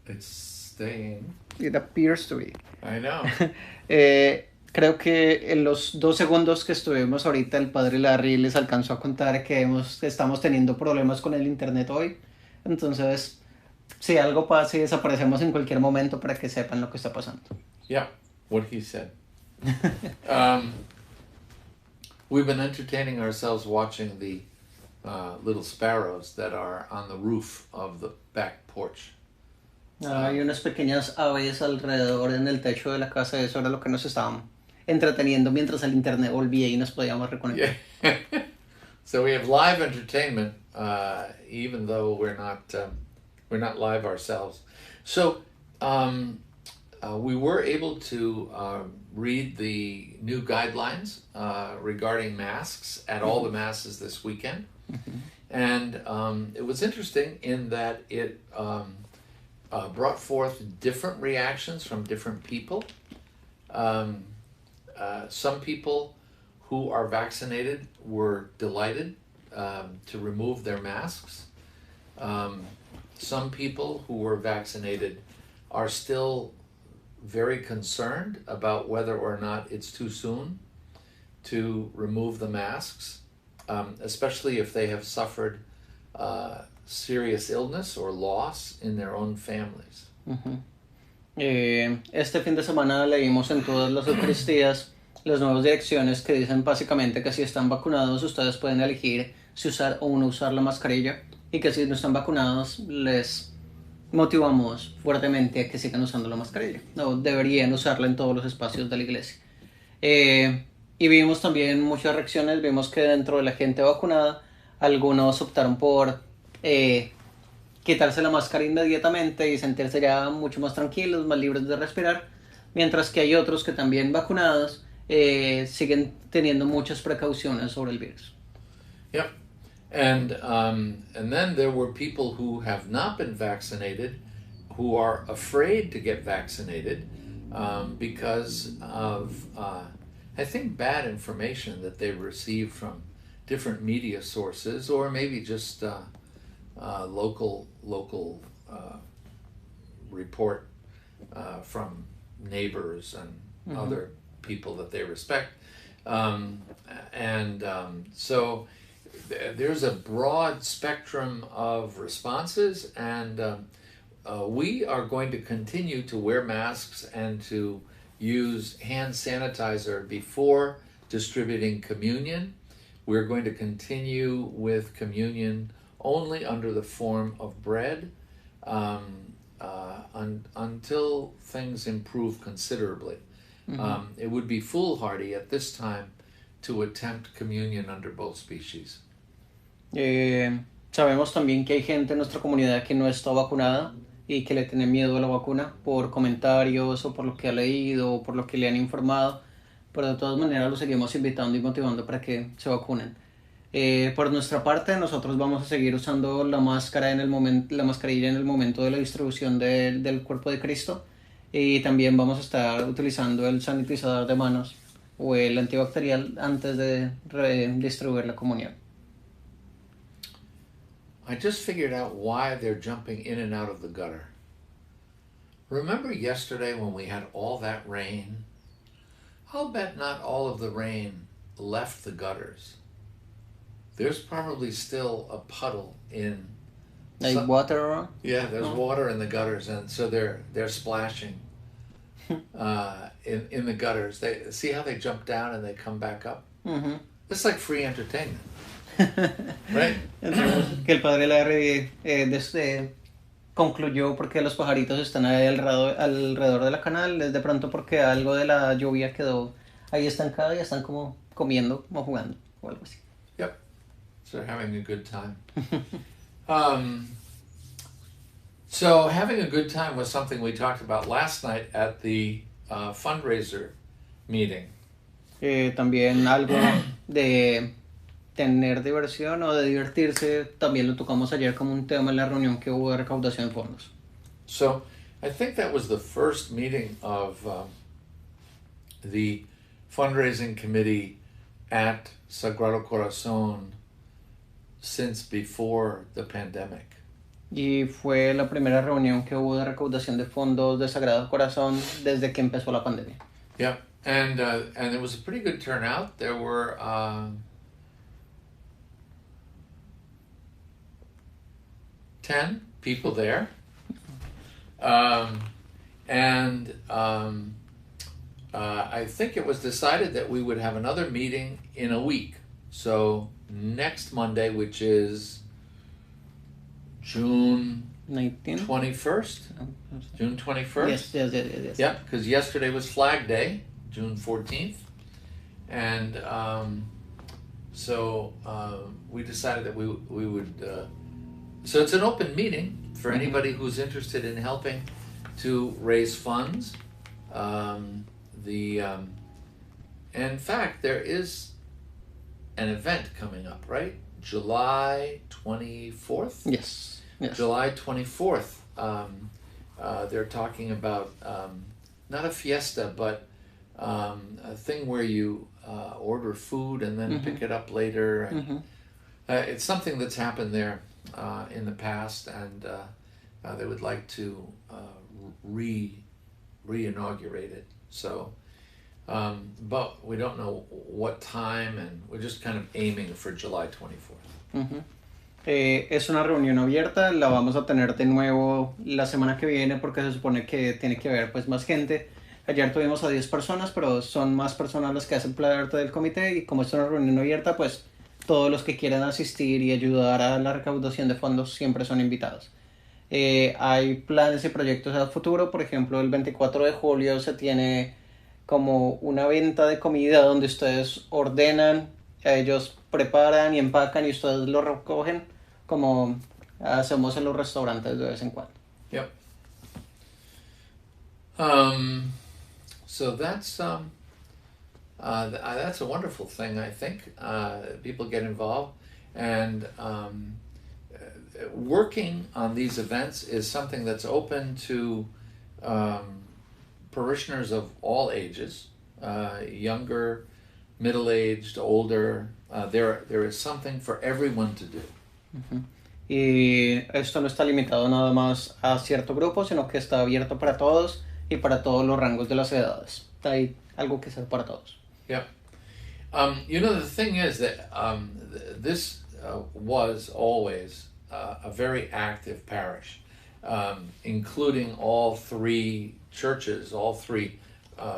It's staying. It appears to be. I know. Creo que en los 2 segundos que estuvimos ahorita, el padre Larry les alcanzó a contar que estamos teniendo problemas con el internet hoy. Entonces, si algo pasa y desaparecemos en cualquier momento para que sepan lo que está pasando. Yeah, what he said. We've been entertaining ourselves watching the little sparrows that are on the roof of the back porch. Hay unas pequeñas aves alrededor en el techo de la casa. Eso era lo que nos estábamos entreteniendo mientras el internet volvía y nos podíamos reconectar. Yeah. So we have live entertainment, even though we're not live ourselves. So we were able to read the new guidelines regarding masks at all the masses this weekend. And it was interesting in that it brought forth different reactions from different people. Some people who are vaccinated were delighted to remove their masks. Some people who were vaccinated are still very concerned about whether or not it's too soon to remove the masks, especially if they have suffered serious illness or loss in their own families. Este fin de semana leímos en todas las Eucaristías las nuevas direcciones que dicen básicamente que si están vacunados ustedes pueden elegir si usar o no usar la mascarilla, y que si no están vacunados les motivamos fuertemente a que sigan usando la mascarilla. No deberían usarla en todos los espacios de la iglesia. Y vimos también muchas reacciones. Vimos que dentro de la gente vacunada algunos optaron por quitarse la máscara inmediatamente y sentirse ya mucho más tranquilos, más libres de respirar, mientras que hay otros que también vacunados siguen teniendo muchas precauciones sobre el virus. Yep. And then there were people who have not been vaccinated who are afraid to get vaccinated because of, I think, bad information that they received from different media sources, or maybe just local report from neighbors and other people that they respect. So there's a broad spectrum of responses, and we are going to continue to wear masks and to use hand sanitizer before distributing communion. We're going to continue with communion only under the form of bread until things improve considerably. It would be foolhardy at this time to attempt communion under both species. Sabemos también que hay gente en nuestra comunidad que no está vacunada y que le tiene miedo a la vacuna por comentarios o por lo que ha leído o por lo que le han informado, pero de todas maneras los seguimos invitando y motivando para que se vacunen. Por nuestra parte, nosotros vamos a seguir usando la mascarilla en el momento de la distribución del cuerpo de Cristo, y también vamos a estar utilizando el sanitizador de manos o el antibacterial antes de distribuir la comunión. I just figured out why they're jumping in and out of the gutter. Remember yesterday when we had all that rain? I'll bet not all of the rain left the gutters. There's probably still a puddle in... Like water around? Yeah, there's water in the gutters, and so they're splashing in the gutters. See how they jump down and they come back up? Mm-hmm. It's like free entertainment. Right? Que el padre Larry concluyó porque los pajaritos están ahí alrededor de la canal, es de pronto porque algo de la lluvia quedó ahí estancado y están como comiendo o jugando o algo así. Yep. So they're having a good time. So having a good time was something we talked about last night at the fundraiser meeting. También algo de tener diversión o de divertirse también lo tocamos ayer como un tema en la reunión que hubo de recaudación de fondos. So I think that was the first meeting of the fundraising committee at Sagrado Corazon since before the pandemic. Y fue la primera reunión que hubo de recaudación de fondos de Sagrado Corazón desde que empezó la pandemia. Yeah, and it was a pretty good turnout. There were 10 people there, and I think it was decided that we would have another meeting in a week. So next Monday, which is June 19? 21st. June 21st? Yes. Yeah, because yesterday was Flag Day, June 14th. And so we decided that we would. So it's an open meeting for anybody who's interested in helping to raise funds. In fact, there is an event coming up, right? July 24th? Yes. July 24th. They're talking about not a fiesta, but a thing where you order food and then pick it up later. And, it's something that's happened there in the past, and they would like to re-inaugurate it. So, but we don't know what time, and we're just kind of aiming for July 24th. Es una reunión abierta, la vamos a tener de nuevo la semana que viene porque se supone que tiene que haber pues más gente. Ayer tuvimos a 10 personas, pero son más personas las que hacen parte del comité, y como es una reunión abierta, pues todos los que quieran asistir y ayudar a la recaudación de fondos siempre son invitados. Hay planes y proyectos a futuro. Por ejemplo, el 24 de julio se tiene como una venta de comida donde ustedes ordenan, ellos preparan y empacan y ustedes lo recogen, como hacemos en los restaurantes de vez en cuando. Yep. So that's a wonderful thing, I think. People get involved, and working on these events is something that's open to parishioners of all ages, younger, middle-aged, older. There is something for everyone to do. Y esto no está limitado nada más a cierto grupo, sino que está abierto para todos y para todos los rangos de las edades. Hay algo que hacer para todos. Yeah. The thing is that this was always a very active parish, including all three churches, all three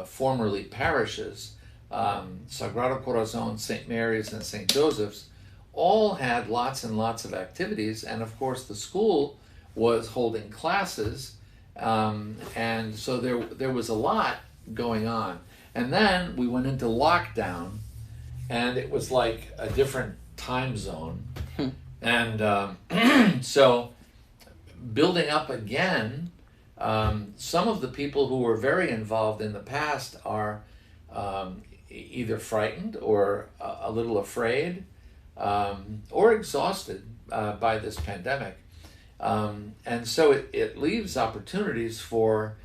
formerly parishes, Sagrado Corazon, St. Mary's, and St. Joseph's, all had lots and lots of activities, and of course the school was holding classes, and so there was a lot going on. And then we went into lockdown, and it was like a different time zone. And so building up again, some of the people who were very involved in the past are either frightened or a little afraid, or exhausted by this pandemic. And so it leaves opportunities for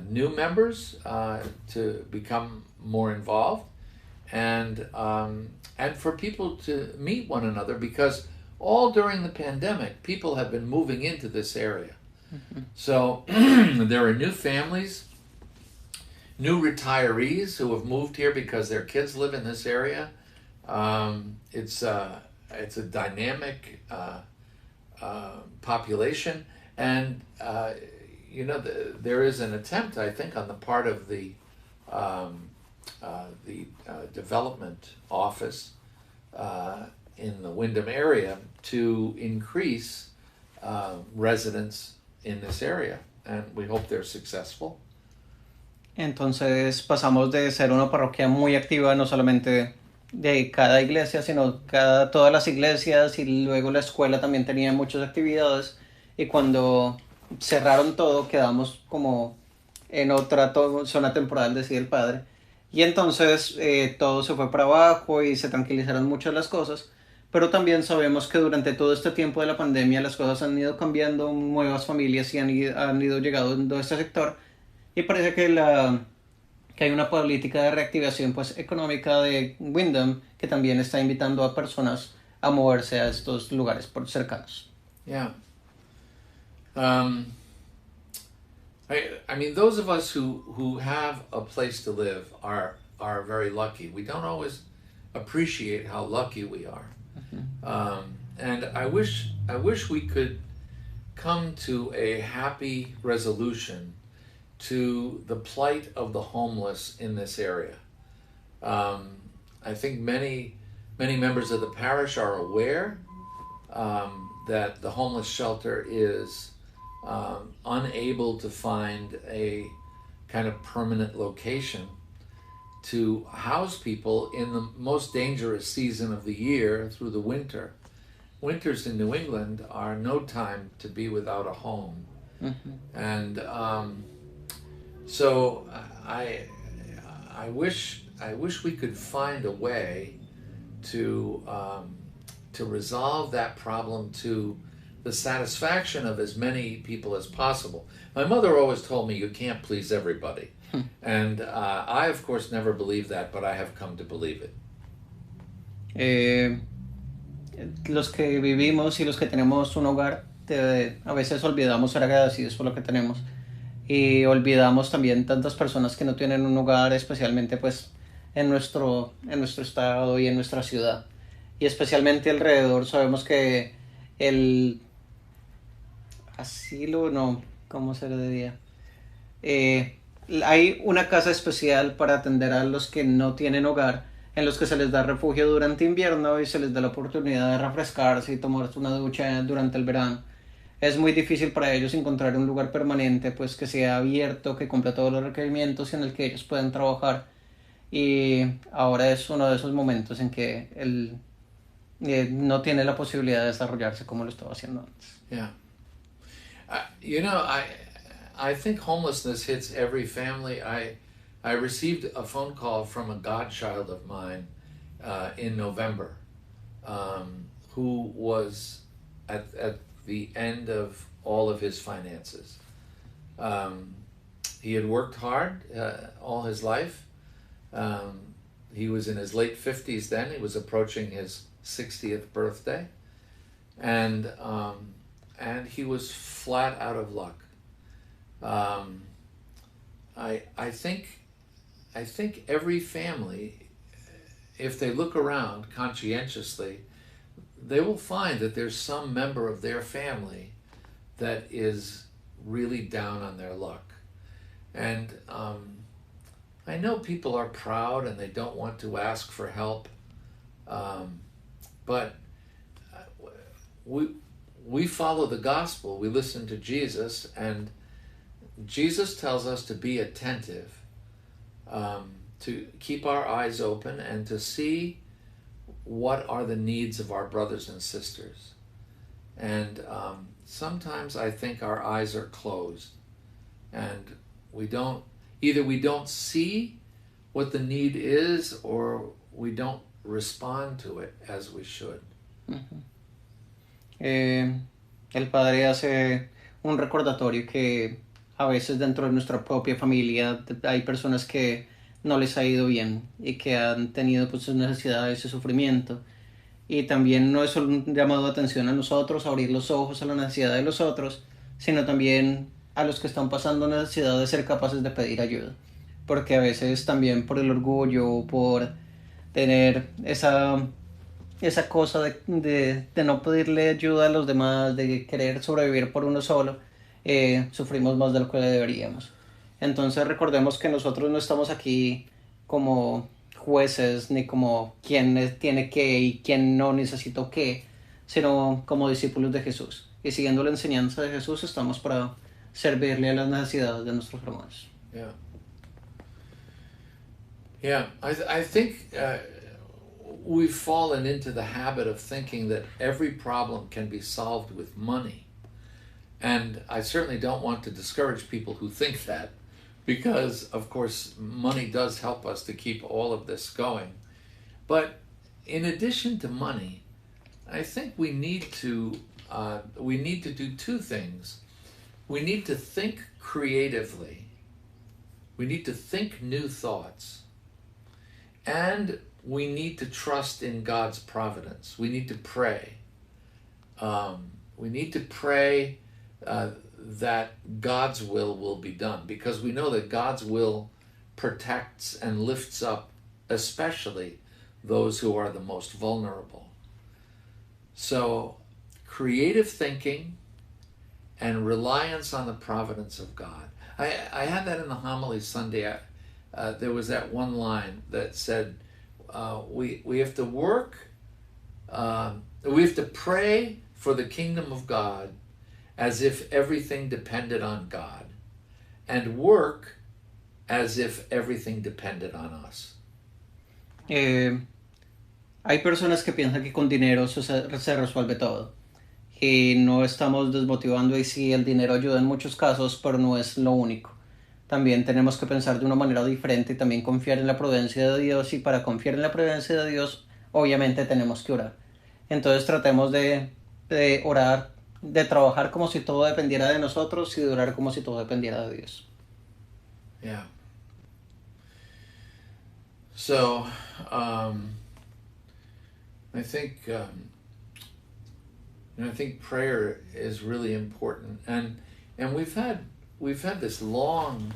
new members to become more involved, and for people to meet one another, because all during the pandemic, people have been moving into this area. So there are new families, new retirees who have moved here because their kids live in this area. It's a dynamic population, and there is an attempt, I think, on the part of the development office in the Windham area to increase residents in this area, and we hope they're successful. Entonces pasamos de ser una parroquia muy activa, no solamente de cada iglesia, sino todas las iglesias, y luego la escuela también tenía muchas actividades, y cuando cerraron todo quedamos como en otra zona temporal, decía el padre, y entonces todo se fue para abajo y se tranquilizaron mucho las cosas. Pero también sabemos que durante todo este tiempo de la pandemia las cosas han ido cambiando, nuevas familias y han ido llegando a este sector, y parece que hay una política de reactivación pues económica de Windham que también está invitando a personas a moverse a estos lugares cercanos. Yeah. Um, I mean, those of us who have a place to live are very lucky. We don't always appreciate how lucky we are, and I wish we could come to a happy resolution to the plight of the homeless in this area. I think many members of the parish are aware that the homeless shelter is unable to find a kind of permanent location to house people in the most dangerous season of the year through the winter. Winters in New England are no time to be without a home. And so I wish we could find a way to resolve that problem to the satisfaction of as many people as possible. My mother always told me you can't please everybody, and I of course never believed that, but I have come to believe it. Los que vivimos y los que tenemos un hogar, a veces olvidamos ser agradecidos por lo que tenemos y olvidamos también tantas personas que no tienen un hogar, especialmente pues en nuestro estado y en nuestra ciudad. Y especialmente alrededor sabemos que el asilo, no, ¿cómo se le diría? Hay una casa especial para atender a los que no tienen hogar, en los que se les da refugio durante invierno y se les da la oportunidad de refrescarse y tomarse una ducha durante el verano. Es muy difícil para ellos encontrar un lugar permanente, pues que sea abierto, que cumpla todos los requerimientos y en el que ellos puedan trabajar. Y ahora es uno de esos momentos en que él no tiene la posibilidad de desarrollarse como lo estaba haciendo antes. Yeah. You know, I think homelessness hits every family. I received a phone call from a godchild of mine in November who was at the end of all of his finances. He had worked hard all his life. He was in his late 50s then. He was approaching his 60th birthday. And he was flat out of luck. I think every family, if they look around conscientiously, they will find that there's some member of their family that is really down on their luck. And I know people are proud and they don't want to ask for help, but we follow the gospel. We listen to Jesus, and Jesus tells us to be attentive, to keep our eyes open and to see what are the needs of our brothers and sisters. And sometimes I think our eyes are closed and we don't see what the need is, or we don't respond to it as we should. El padre hace un recordatorio que a veces dentro de nuestra propia familia hay personas que no les ha ido bien y que han tenido pues sus necesidades y sufrimiento, y también no es solo un llamado de atención a nosotros, a abrir los ojos a la necesidad de los otros, sino también a los que están pasando necesidad de ser capaces de pedir ayuda, porque a veces también por el orgullo, por tener esa cosa de no pedirle ayuda a los demás, de querer sobrevivir por uno solo, sufrimos más de lo que deberíamos. Entonces recordemos que nosotros no estamos aquí como jueces ni como quién tiene qué y quién no necesita qué, sino como discípulos de Jesús. Y siguiendo la enseñanza de Jesús estamos para servirle a las necesidades de nuestros hermanos. Yeah. Yeah, I think we've fallen into the habit of thinking that every problem can be solved with money. And I certainly don't want to discourage people who think that, because, of course, money does help us to keep all of this going. But in addition to money, I think we need to do two things. We need to think creatively. We need to think new thoughts. And we need to trust in God's providence. We need to pray. We need to pray that God's will be done, because we know that God's will protects and lifts up especially those who are the most vulnerable. So creative thinking and reliance on the providence of God. I had that in the homily Sunday. There was that one line that said, we have to work, we have to pray for the kingdom of God as if everything depended on God, and work as if everything depended on us. Hay personas que piensan que con dinero se resuelve todo. Y no estamos desmotivando, y sí, el dinero ayuda en muchos casos, pero no es lo único. También tenemos que pensar de una manera diferente y también confiar en la prudencia de Dios, y para confiar en la prudencia de Dios, obviamente tenemos que orar. Entonces tratemos de orar, de trabajar como si todo dependiera de nosotros y de orar como si todo dependiera de Dios. Yeah. So, I think I think prayer is really important, and we've had this long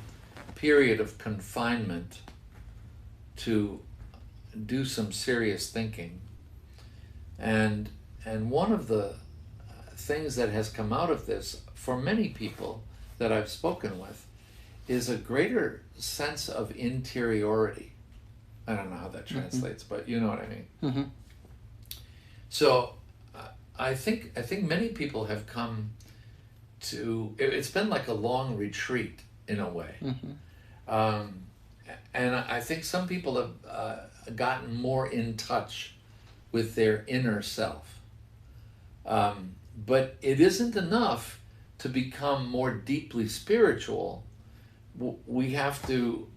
period of confinement to do some serious thinking, and one of the things that has come out of this for many people that I've spoken with is a greater sense of interiority. I don't know how that translates, but you know what I mean. Mm-hmm. So I think many people have come to, it's been like a long retreat in a way. Mm-hmm. And I think some people have gotten more in touch with their inner self. But it isn't enough to become more deeply spiritual. We have to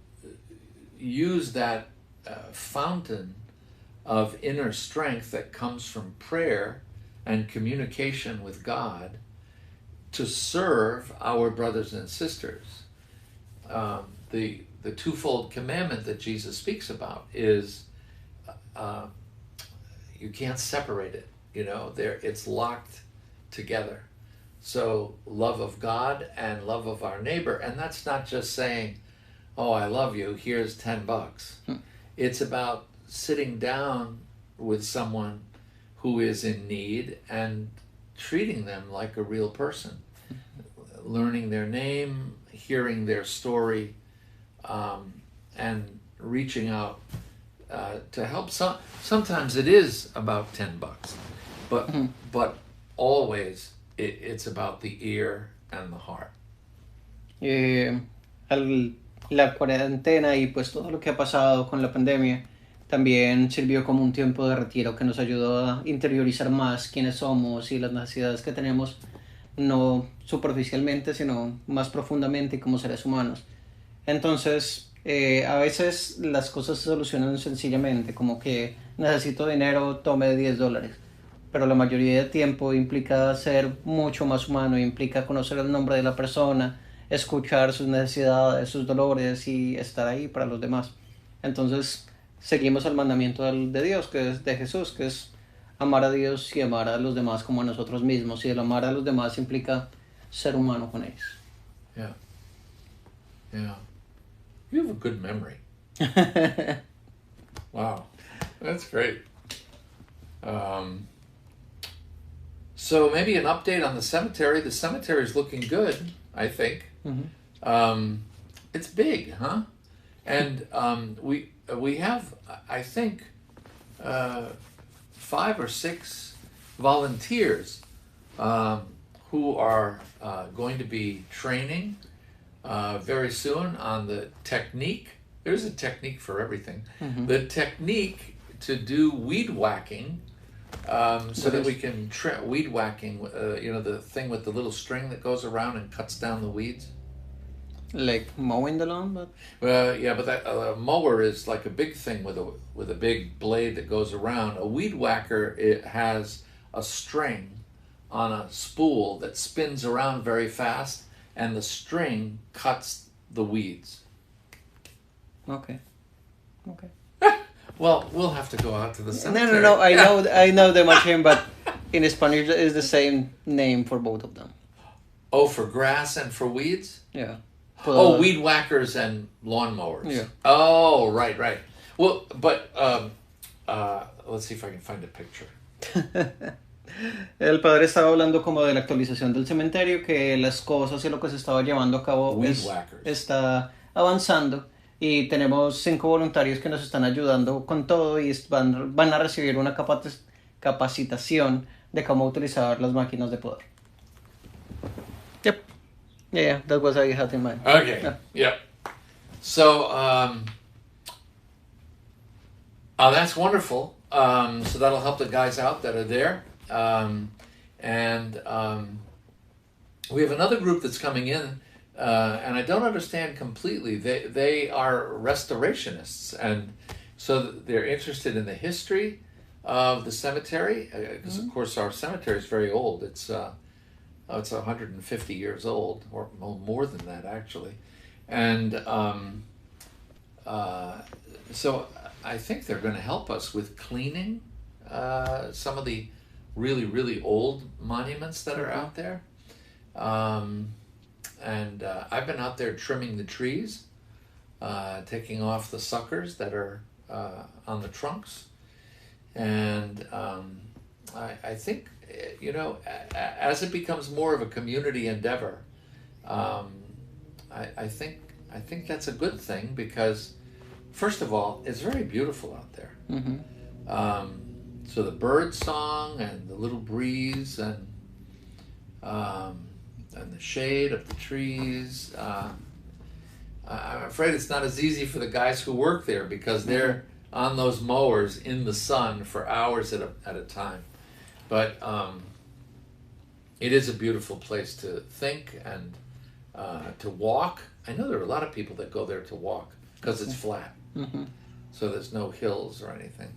use that fountain of inner strength that comes from prayer and communication with God to serve our brothers and sisters. The twofold commandment that Jesus speaks about is you can't separate it. It's locked together. So love of God and love of our neighbor, and that's not just saying, "Oh, I love you, here's $10." It's about sitting down with someone who is in need and treating them like a real person, learning their name, hearing their story, and reaching out to help. Sometimes it is about $10, but always it's about the ear and the heart. La cuarentena y pues todo lo que ha pasado con la pandemia también sirvió como un tiempo de retiro que nos ayudó a interiorizar más quiénes somos y las necesidades que tenemos, no superficialmente, sino más profundamente como seres humanos. Entonces, a veces las cosas se solucionan sencillamente, como que necesito dinero, tome $10. Pero la mayoría del tiempo implica ser mucho más humano, implica conocer el nombre de la persona, escuchar sus necesidades, sus dolores y estar ahí para los demás. Entonces, seguimos el mandamiento de Dios, que es de Jesús, que es amar a Dios y amar a los demás como a nosotros mismos. Y el amar a los demás implica ser humano con ellos. Yeah. Yeah. You have a good memory. Wow. That's great. So maybe an update on the cemetery. The cemetery is looking good, I think. Mm-hmm. It's big, huh? And we have, I think, 5 or 6 volunteers who are going to be training very soon on the technique. There's a technique for everything. Mm-hmm. The technique to do weed whacking, so that we can weed whacking. The thing with the little string that goes around and cuts down the weeds. Like mowing the lawn, but yeah, but that mower is like a big thing with a big blade that goes around. A weed whacker, it has a string on a spool that spins around very fast, and the string cuts the weeds. Okay. Well, we'll have to go out to the cemetery. No. I know the machine, but in Spanish is the same name for both of them. Oh, for grass and for weeds? Yeah. Oh, weed whackers and lawnmowers. Yeah. Oh, right, right. Well, but let's see if I can find a picture. El padre estaba hablando como de la actualización del cementerio, que las cosas y lo que se estaba llevando a cabo Weed whackers. está avanzando y tenemos 5 voluntarios que nos están ayudando con todo y van a recibir una capacitación de cómo utilizar las máquinas de poder. Yep. Yeah, that was I had in mind. Okay. Yep. So, that's wonderful. So that'll help the guys out that are there. We have another group that's coming in, and I don't understand completely. They are restorationists, and so they're interested in the history of the cemetery, because of course our cemetery is very old. It's 150 years old, or more than that actually, and so I think they're going to help us with cleaning some of the really, really old monuments that are out there. I've been out there trimming the trees, taking off the suckers that are on the trunks. And I think, as it becomes more of a community endeavor, I think that's a good thing, because first of all, it's very beautiful out there. Mm-hmm. So the bird song and the little breeze and the shade of the trees. I'm afraid it's not as easy for the guys who work there, because they're on those mowers in the sun for hours at a time. But it is a beautiful place to think and to walk. I know there are a lot of people that go there to walk because it's flat. Mm-hmm. So there's no hills or anything.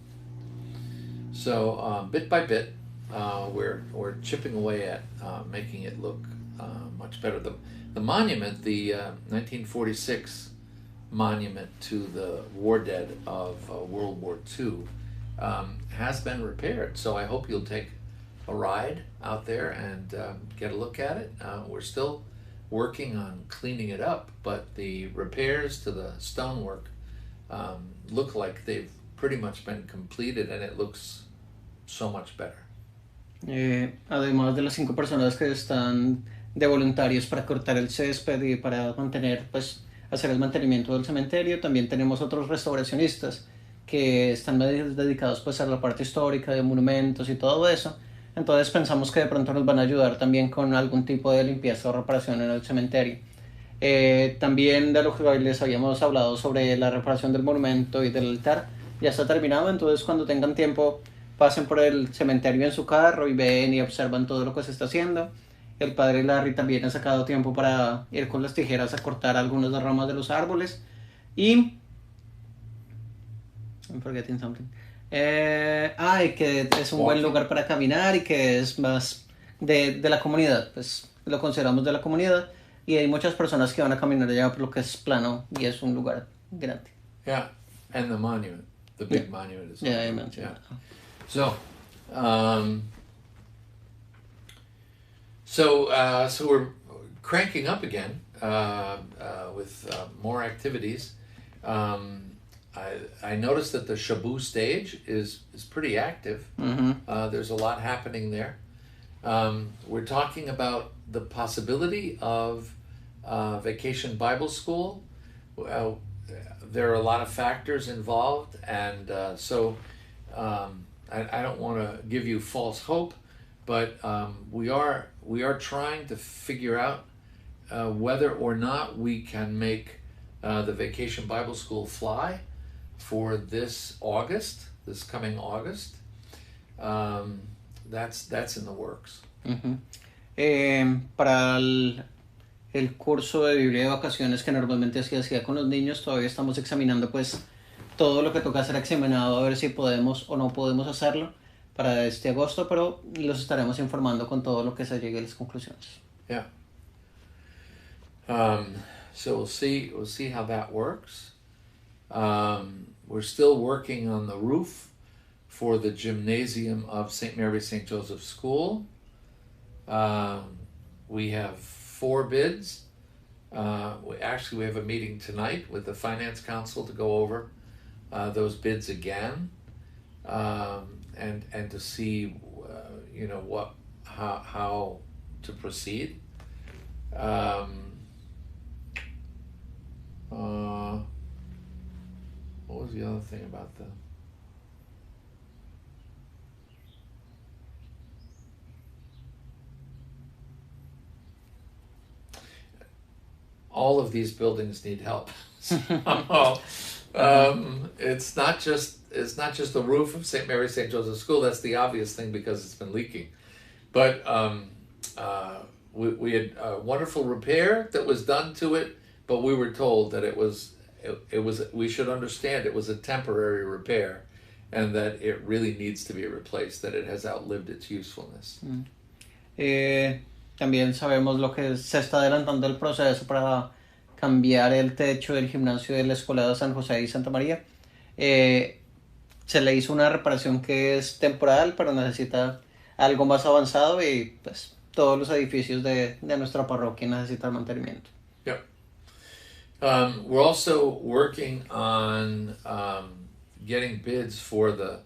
So bit by bit, we're chipping away at making it look much better. The monument, the 1946 monument to the war dead of World War II, has been repaired. So I hope you'll take a ride out there and get a look at it. We're still working on cleaning it up, but the repairs to the stonework look like they've pretty much been completed, and it looks so much better. Además de las 5 personas que están de voluntarios para cortar el césped y para hacer el mantenimiento del cementerio, también tenemos otros restauracionistas que están dedicados a la parte histórica de monumentos y todo eso. Entonces pensamos que de pronto nos van a ayudar también con algún tipo de limpieza o reparación en el cementerio. También de lo que les habíamos hablado sobre la reparación del monumento y del altar, ya está terminado. Entonces cuando tengan tiempo, pasen por el cementerio en su carro y ven y observan todo lo que se está haciendo. El padre Larry también ha sacado tiempo para ir con las tijeras a cortar algunas de las ramas de los árboles. Y I'm forgetting something. Y que es un buen lugar para caminar y que es más de la comunidad, pues lo consideramos de la comunidad, y hay muchas personas que van a caminar allá por lo que es plano y es un lugar grande. Yeah, and the monument, the big monument is. Yeah, I mentioned that. So we're cranking up again with more activities. I noticed that the Shabu stage is pretty active. Mm-hmm. There's a lot happening there. We're talking about the possibility of Vacation Bible School. There are a lot of factors involved, and so I don't want to give you false hope, but we are trying to figure out whether or not we can make the Vacation Bible School fly for this coming August. That's in the works. Uh-huh. Para el curso de Biblia de vacaciones que normalmente se hacía con los niños, todavía estamos examinando pues todo lo que toca ser examinado, a ver si podemos o no podemos hacerlo para este agosto, pero los estaremos informando con todo lo que se llegue a las conclusiones. Yeah. So we'll see how that works. We're still working on the roof for the gymnasium of St. Mary St. Joseph School. We have 4 bids. We have a meeting tonight with the Finance Council to go over those bids again, and to see, how to proceed. What was the other thing about all of these buildings need help. It's not just the roof of St. Mary St. Joseph School. That's the obvious thing because it's been leaking. But we had a wonderful repair that was done to it, but we were told that it was we should understand it was a temporary repair, and that it really needs to be replaced, that it has outlived its usefulness. También sabemos lo que se está adelantando el proceso para cambiar el techo del gimnasio de la Escuela de San José y Santa María. Se le hizo una reparación que es temporal, pero necesita algo más avanzado, y pues todos los edificios de nuestra parroquia necesitan mantenimiento. Yep. We're also working on getting bids for the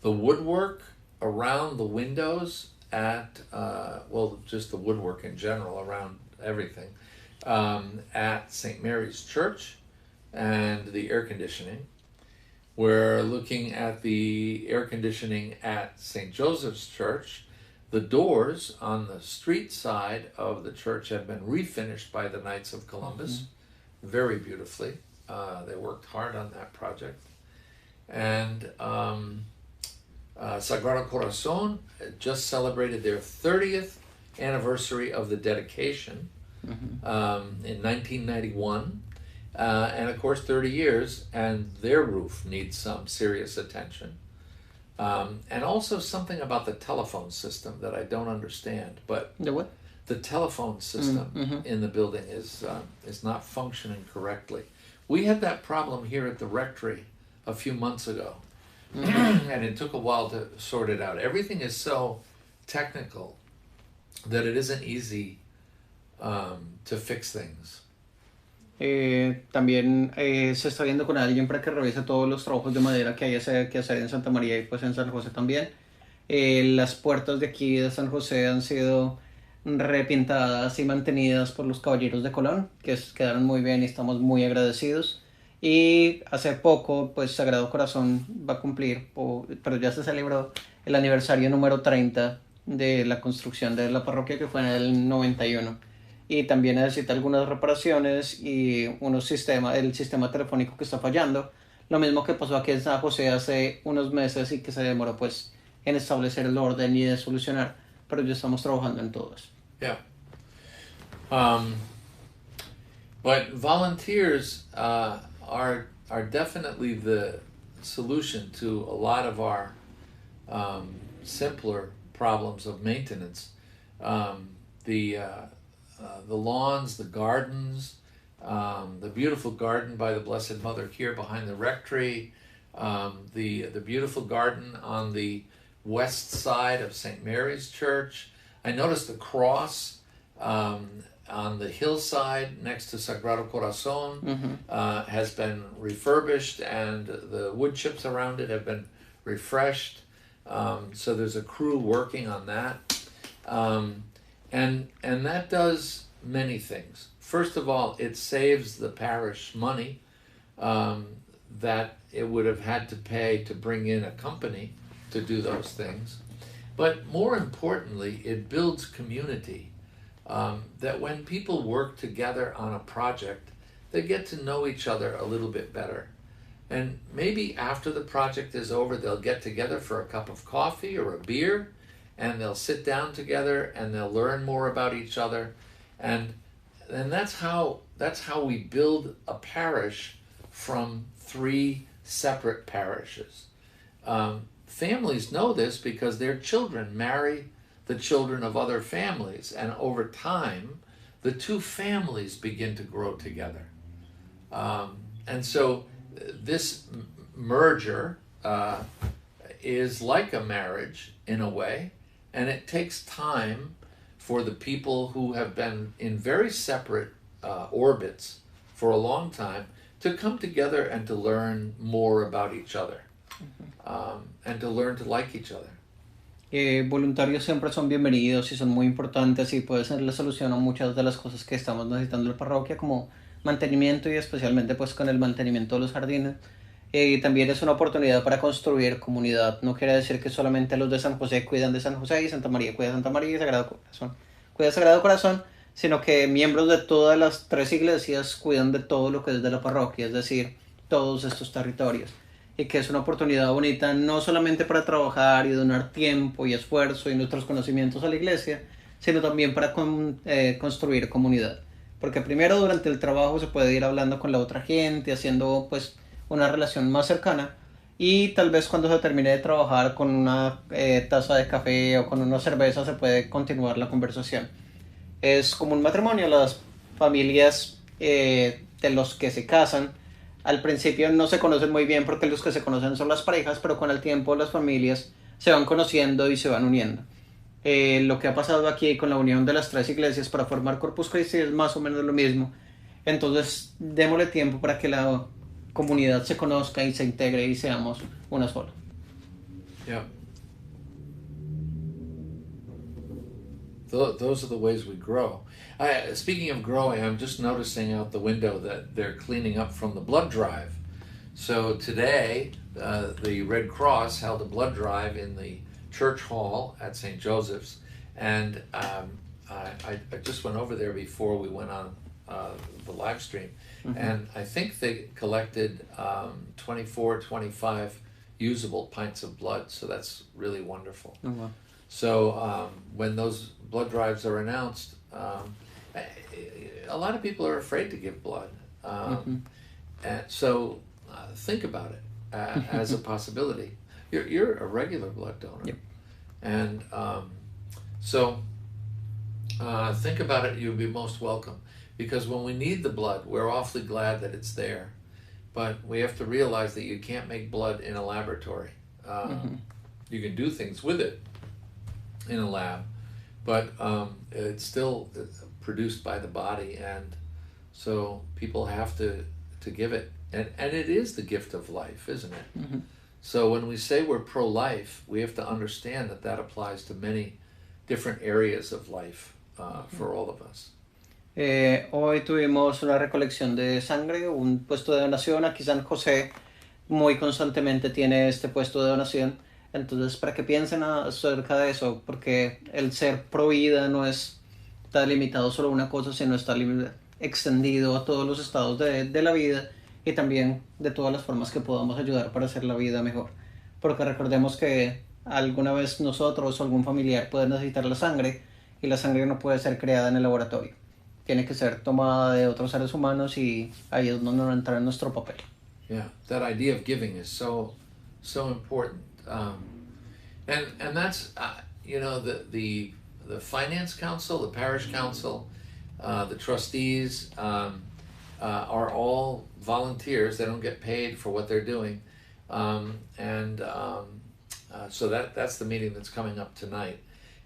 woodwork around the windows at, just the woodwork in general around everything, at St. Mary's Church, and the air conditioning. We're looking at the air conditioning at St. Joseph's Church. The doors on the street side of the church have been refinished by the Knights of Columbus, very beautifully. They worked hard on that project. And Sagrado Corazon just celebrated their 30th anniversary of the dedication in 1991. And of course 30 years, and their roof needs some serious attention. And also something about the telephone system that I don't understand. But The what? the telephone system in the building is not functioning correctly. We had that problem here at the rectory a few months ago, and it took a while to sort it out. Everything is so technical that it isn't easy to fix things. También se está viendo con alguien para que revise todos los trabajos de madera que hay que hacer en Santa María y pues en San José también. Las puertas de aquí de San José han sido repintadas y mantenidas por los caballeros de Colón, que quedaron muy bien y estamos muy agradecidos. Y hace poco, pues Sagrado Corazón va a cumplir, pero ya se celebró el aniversario número 30 de la construcción de la parroquia, que fue en el 91. Y también necesita algunas reparaciones y el sistema telefónico que está fallando. Lo mismo que pasó aquí en San José hace unos meses y que se demoró pues en establecer el orden y de solucionar, pero ya estamos trabajando en todo eso. Yeah. But volunteers are definitely the solution to a lot of our simpler problems of maintenance. The lawns, the gardens, the beautiful garden by the Blessed Mother here behind the rectory, the beautiful garden on the west side of St. Mary's Church. I noticed the cross on the hillside next to Sagrado Corazon has been refurbished, and the wood chips around it have been refreshed. So there's a crew working on that. And that does many things. First of all, it saves the parish money that it would have had to pay to bring in a company to do those things. But more importantly, it builds community. That when people work together on a project, they get to know each other a little bit better. And maybe after the project is over, they'll get together for a cup of coffee or a beer, and they'll sit down together and they'll learn more about each other. And that's how we build a parish from 3 separate parishes. Families know this because their children marry the children of other families, and over time the 2 families begin to grow together. And so this merger is like a marriage in a way, and it takes time for the people who have been in very separate orbits for a long time to come together and to learn more about each other, and to learn to like each other. Voluntarios siempre son bienvenidos y son muy importantes y puede ser la solución a muchas de las cosas que estamos necesitando en la parroquia, como mantenimiento y especialmente pues con el mantenimiento de los jardines. Y también es una oportunidad para construir comunidad. No quiere decir que solamente los de San José cuidan de San José y Santa María cuida de Santa María y Sagrado Corazón cuida de Sagrado Corazón, sino que miembros de todas las tres iglesias cuidan de todo lo que es de la parroquia, es decir, todos estos territorios. Y que es una oportunidad bonita no solamente para trabajar y donar tiempo y esfuerzo y nuestros conocimientos a la iglesia, sino también para construir comunidad. Porque primero durante el trabajo se puede ir hablando con la otra gente, haciendo pues una relación más cercana, y tal vez cuando se termine de trabajar con una taza de café o con una cerveza se puede continuar la conversación. Es como un matrimonio, las familias de los que se casan al principio no se conocen muy bien porque los que se conocen son las parejas, pero con el tiempo las familias se van conociendo y se van uniendo. Lo que ha pasado aquí con la unión de las tres iglesias para formar Corpus Christi es más o menos lo mismo. Entonces, démosle tiempo para que la comunidad se conozca y se integre y seamos una sola. Yeah. Those are the ways we grow. Speaking of growing, I'm just noticing out the window that they're cleaning up from the blood drive. So today, the Red Cross held a blood drive in the church hall at St. Joseph's, and I just went over there before we went on the live stream, and I think they collected 24, 25 usable pints of blood, so that's really wonderful. Oh, wow. So when those blood drives are announced, a lot of people are afraid to give blood. And so think about it as a possibility. You're a regular blood donor. Yep. And so think about it, you'll be most welcome. Because when we need the blood, we're awfully glad that it's there. But we have to realize that you can't make blood in a laboratory. You can do things with it in a lab, but it's still produced by the body, and so people have to give it. And it is the gift of life, isn't it? So when we say we're pro-life, we have to understand that that applies to many different areas of life for all of us. Hoy tuvimos una recolección de sangre, un puesto de donación. Aquí San José muy constantemente tiene este puesto de donación. Entonces, para que piensen acerca de eso, porque el ser pro vida no está limitado solo a una cosa, sino está extendido a todos los estados de la vida y también de todas las formas que podamos ayudar para hacer la vida mejor. Porque recordemos que alguna vez nosotros o algún familiar puede necesitar la sangre, y la sangre no puede ser creada en el laboratorio. Tiene que ser tomada de otros seres humanos, y ahí es donde entra en nuestro papel. Yeah, that idea of giving is so important. And that's the finance council, the parish council, the trustees are all volunteers. They don't get paid for what they're doing, so that's the meeting that's coming up tonight.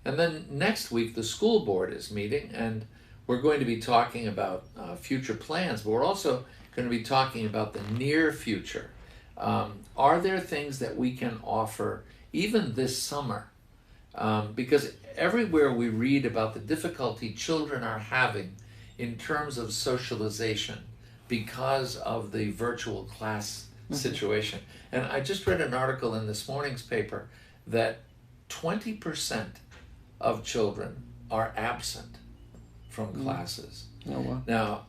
And then next week the school board is meeting, and we're going to be talking about future plans, but we're also going to be talking about the near future. Are there things that we can offer even this summer? Because everywhere we read about the difficulty children are having in terms of socialization because of the virtual class situation. And I just read an article in this morning's paper that 20% of children are absent from classes. Oh, wow. Now,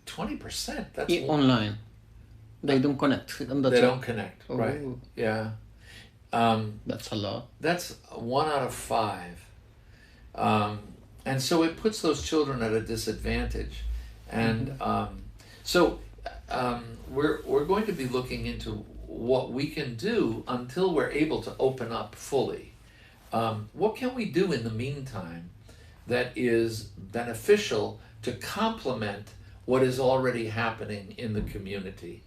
20%, that's Online. They don't connect. They don't connect, right? Oh. Yeah. That's a lot. That's 1 out of 5. And so it puts those children at a disadvantage. And so we're going to be looking into what we can do until we're able to open up fully. What can we do in the meantime that is beneficial to complement what is already happening in the community?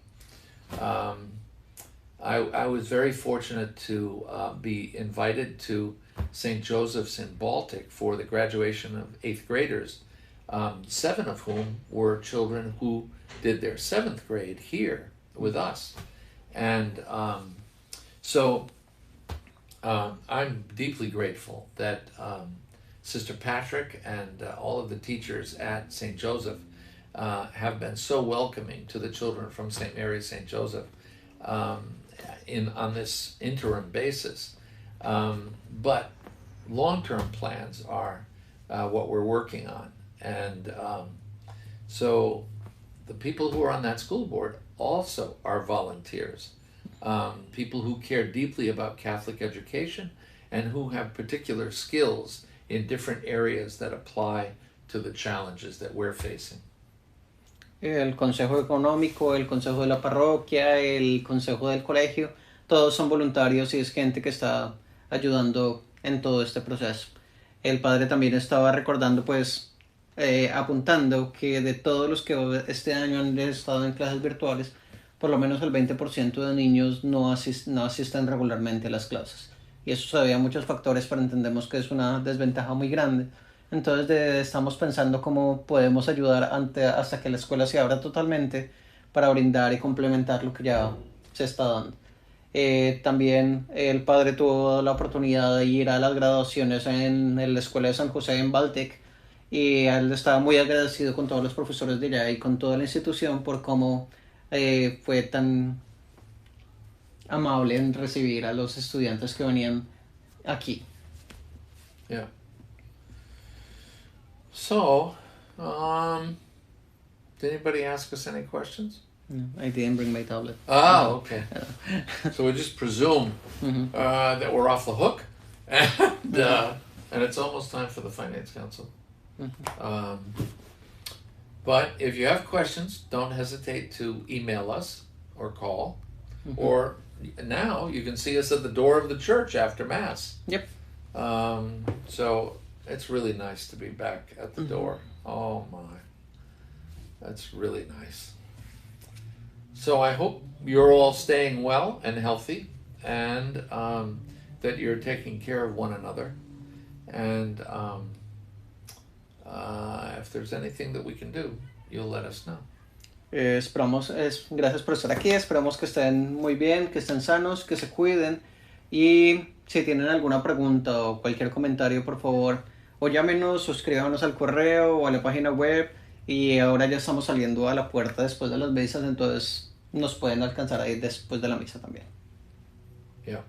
I was very fortunate to be invited to St. Joseph's in Baltic for the graduation of 8th graders, 7 of whom were children who did their 7th grade here with us. And so I'm deeply grateful that Sister Patrick and all of the teachers at St. Joseph have been so welcoming to the children from St. Mary, St. Joseph on this interim basis. But long-term plans are what we're working on. And so the people who are on that school board also are volunteers, people who care deeply about Catholic education and who have particular skills in different areas that apply to the challenges that we're facing. El consejo económico, el consejo de la parroquia, el consejo del colegio, todos son voluntarios y es gente que está ayudando en todo este proceso. El padre también estaba recordando, pues, apuntando que de todos los que este año han estado en clases virtuales, por lo menos el 20% de niños no asisten regularmente a las clases. Y eso se debe a muchos factores, pero entendemos que es una desventaja muy grande. Entonces estamos pensando cómo podemos ayudar hasta que la escuela se abra totalmente para brindar y complementar lo que ya se está dando. También el padre tuvo la oportunidad de ir a las graduaciones en la escuela de San José en Baltic y él estaba muy agradecido con todos los profesores de allá y con toda la institución por cómo fue tan amable en recibir a los estudiantes que venían aquí. Yeah. So, did anybody ask us any questions? No, I didn't bring my tablet. Ah, okay. So we just presume that we're off the hook, and it's almost time for the Finance Council. But if you have questions, don't hesitate to email us or call, or now you can see us at the door of the church after Mass. Yep. So it's really nice to be back at the door. Oh my, that's really nice. So I hope you're all staying well and healthy, and that you're taking care of one another. And if there's anything that we can do, you'll let us know. Gracias por estar aquí, esperamos que estén muy bien, que estén sanos, que se cuiden y si tienen alguna pregunta o cualquier comentario, por favor, o llámenos o escríbanos al correo o a la página web y ahora ya estamos saliendo a la puerta después de las misas, entonces nos pueden alcanzar ahí después de la misa también. Yeah.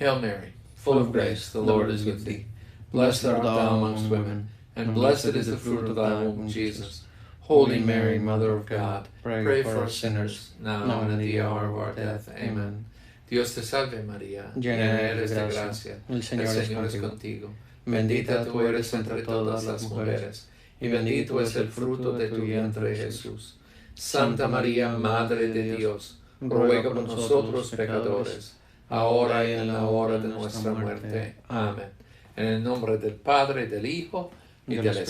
Hail Mary, full of grace, the Lord is with thee. Blessed art thou amongst women, and blessed is the fruit of thy womb, Jesus. Holy Mary, Mother of God, pray for us sinners, now and at the hour of our death. Amen. Dios te salve María, llena eres de gracia, el Señor es contigo. Bendita tú eres entre todas las mujeres, y bendito es el fruto de tu vientre Jesús. Santa María, Madre de Dios, ruega por nosotros pecadores, ahora y en la hora de nuestra muerte. Amén. En el nombre del Padre, del Hijo y del